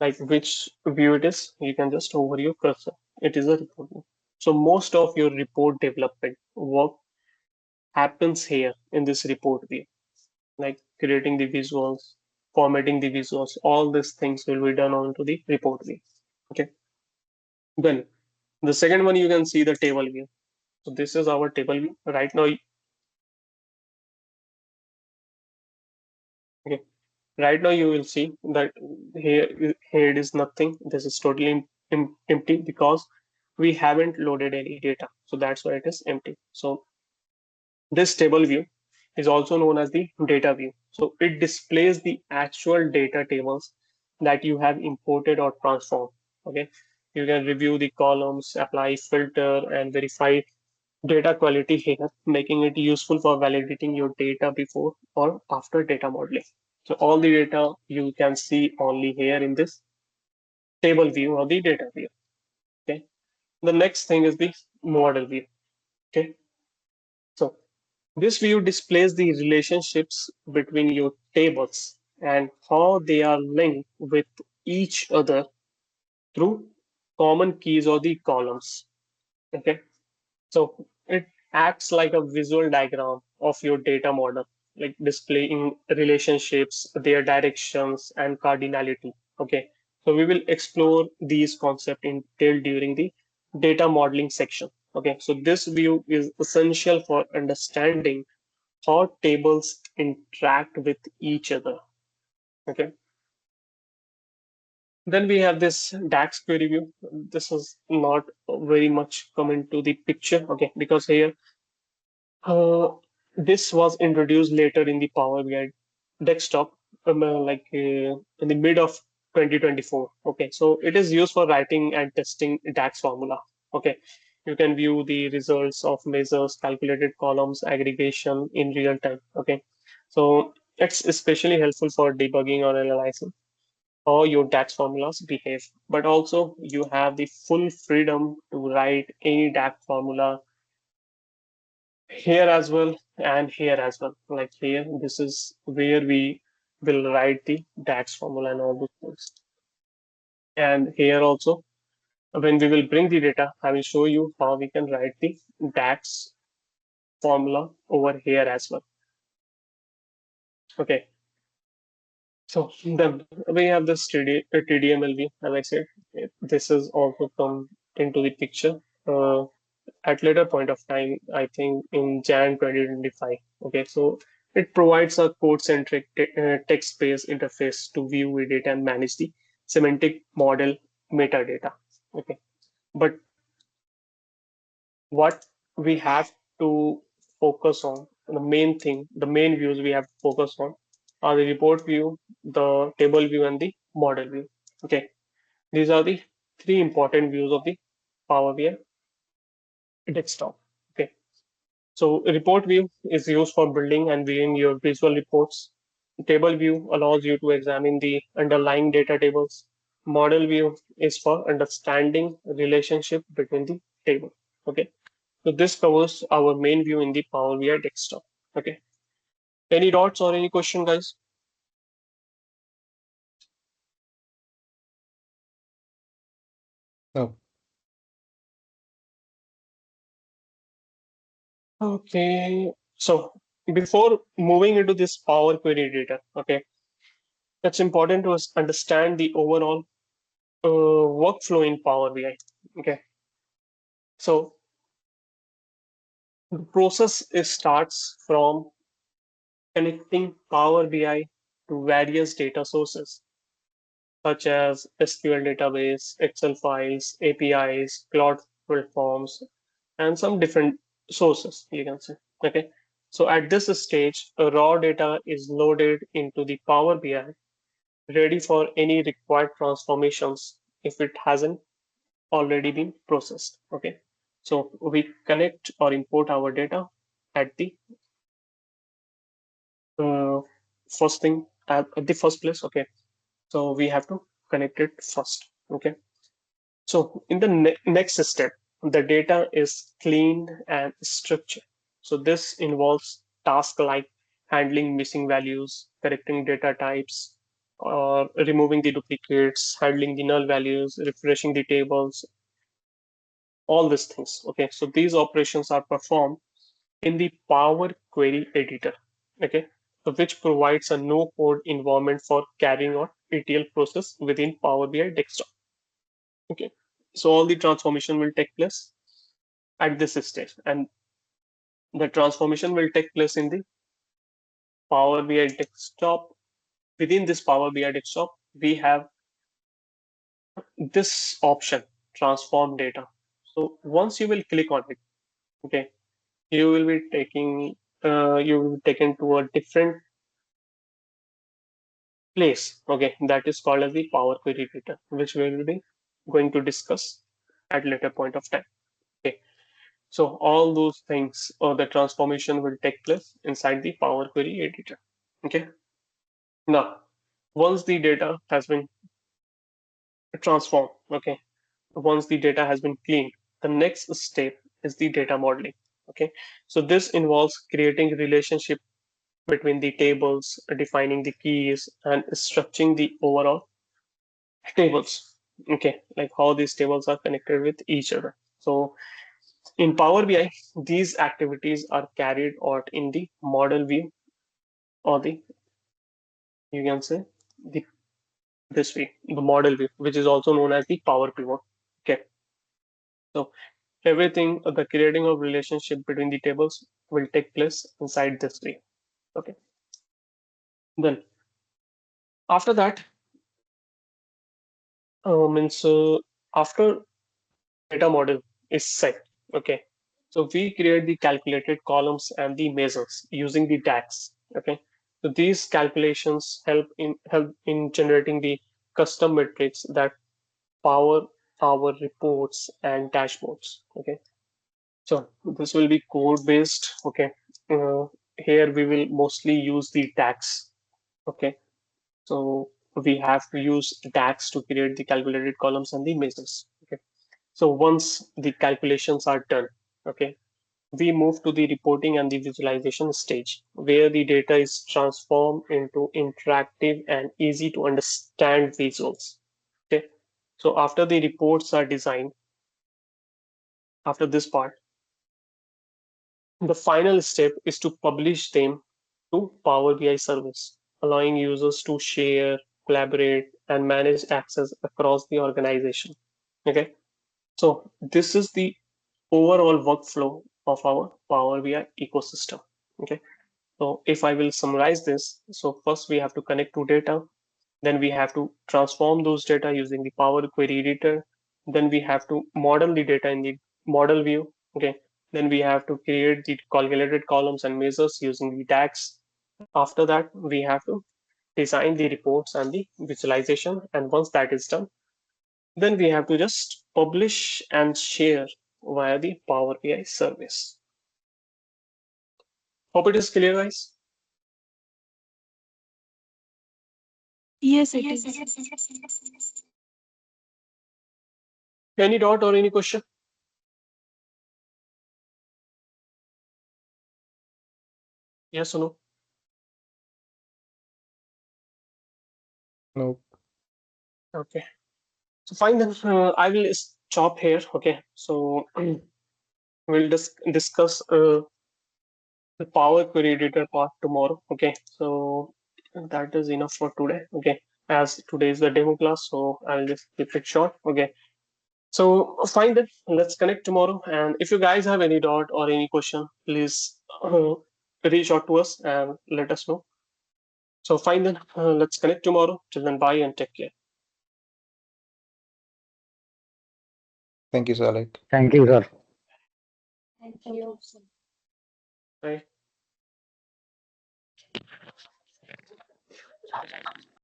like which view it is, you can just hover your cursor. It is a report view. So most of your report development work happens here in this report view, like creating the visuals, formatting the visuals, all these things will be done onto the report view. Okay, then the second one, you can see the table view. So this is our table view right now. Okay, right now you will see that here it is nothing. This is totally empty because we haven't loaded any data, so that's why it is empty. So this table view is also known as the data view. So it displays the actual data tables that you have imported or transformed. Okay, you can review the columns, apply filter, and verify data quality here, making it useful for validating your data before or after data modeling. So all the data you can see only here in this table view or the data view. Okay. The next thing is the model view. Okay. So this view displays the relationships between your tables and how they are linked with each other through common keys or the columns. Okay. So it acts like a visual diagram of your data model, like displaying relationships, their directions, and cardinality. Okay. So we will explore these concepts in detail during the data modeling section. Okay. So this view is essential for understanding how tables interact with each other. Okay. Then we have this DAX query view. This is not very much come into the picture. Okay. Because here this was introduced later in the Power BI desktop, in the mid of 2024. Okay, so it is used for writing and testing DAX formula. Okay, you can view the results of measures, calculated columns, aggregation in real time. Okay, so it's especially helpful for debugging or analyzing how your DAX formulas behave. But also, you have the full freedom to write any DAX formula here as well and here as well. Like here, this is where we will write the DAX formula and all those things. And here also, when we will bring the data, I will show you how we can write the DAX formula over here as well. Okay, So then we have this TDML view, as I said. This is also come into the picture at later point of time, I think in Jan 2025. Okay, so it provides a code-centric text-based interface to view the data and manage the semantic model metadata. Okay, but what we have to focus on, the main thing, the main views we have to focus on are the report view, the table view, and the model view. Okay, these are the three important views of the Power BI desktop. Okay, so report view is used for building and viewing your visual reports. Table view allows you to examine the underlying data tables. Model view is for understanding relationship between the table. Okay. So this covers our main view in the Power BI desktop. Okay. Any dots or any question, guys? No. Okay. So before moving into this Power Query data, okay, it's important to understand the overall workflow in Power BI. Okay. So the process starts from connecting Power BI to various data sources such as SQL database, Excel files, APIs, cloud platforms, and some different sources, you can say. Okay. So at this stage, raw data is loaded into the Power BI, ready for any required transformations if it hasn't already been processed. Okay. So we connect or import our data at the uh, first thing at the first place. Okay. So we have to connect it first. Okay. So in the next step, the data is cleaned and structured. So this involves tasks like handling missing values, correcting data types, or removing the duplicates, handling the null values, refreshing the tables, all these things. Okay, so these operations are performed in the Power Query Editor. Okay, so which provides a no-code environment for carrying out ETL process within Power BI desktop. Okay, so all the transformation will take place at this stage, and the transformation will take place in the Power BI desktop. Within this Power BI desktop, we have this option, transform data. So once you will click on it, okay, you will be you will be taken to a different place. Okay, that is called as the Power Query Editor, which we will be going to discuss at later point of time. Okay. So all those things or the transformation will take place inside the Power Query Editor. Okay. Now, once the data has been transformed, okay, once the data has been cleaned, the next step is the data modeling. Okay. So this involves creating relationship between the tables, defining the keys, and structuring the overall tables. Okay, like how these tables are connected with each other. So in Power BI, these activities are carried out in the model view or the, you can say, the this way, the model view, which is also known as the Power Pivot. Okay, so everything, the creating of relationship between the tables will take place inside this way. Okay, then after that, means after data model is set. Okay, so we create the calculated columns and the measures using the DAX. Okay, so these calculations help in generating the custom metrics that power our reports and dashboards. Okay, so this will be code based. Okay, uh, here we will mostly use the DAX. Okay, so we have to use DAX to create the calculated columns and the measures. Okay, so once the calculations are done, okay, we move to the reporting and the visualization stage where the data is transformed into interactive and easy to understand visuals. Okay, so after the reports are designed, after this part, the final step is to publish them to Power BI service. allowing users to share, collaborate, and manage access across the organization. Okay, so this is the overall workflow of our Power BI ecosystem. Okay, so if I will summarize this, so first we have to connect to data, then we have to transform those data using the Power Query Editor, then we have to model the data in the model view. Okay, then we have to create the calculated columns and measures using the DAX. After that, we have to design the reports and the visualization. And once that is done, then we have to just publish and share via the Power BI service. Hope it is clear, guys. Yes, it is. Any doubt or any question? Yes or no? No. Okay. So fine then. I will stop here. Okay. So we'll discuss the Power Query Editor part tomorrow. Okay. So that is enough for today. Okay. As today is the demo class, so I'll just keep it short. Okay. So fine then, let's connect tomorrow. And if you guys have any doubt or any question, please reach out to us and let us know. So fine then, let's connect tomorrow. Till then, bye and take care. Thank you, Salek. Thank you, sir. Thank you. Bye.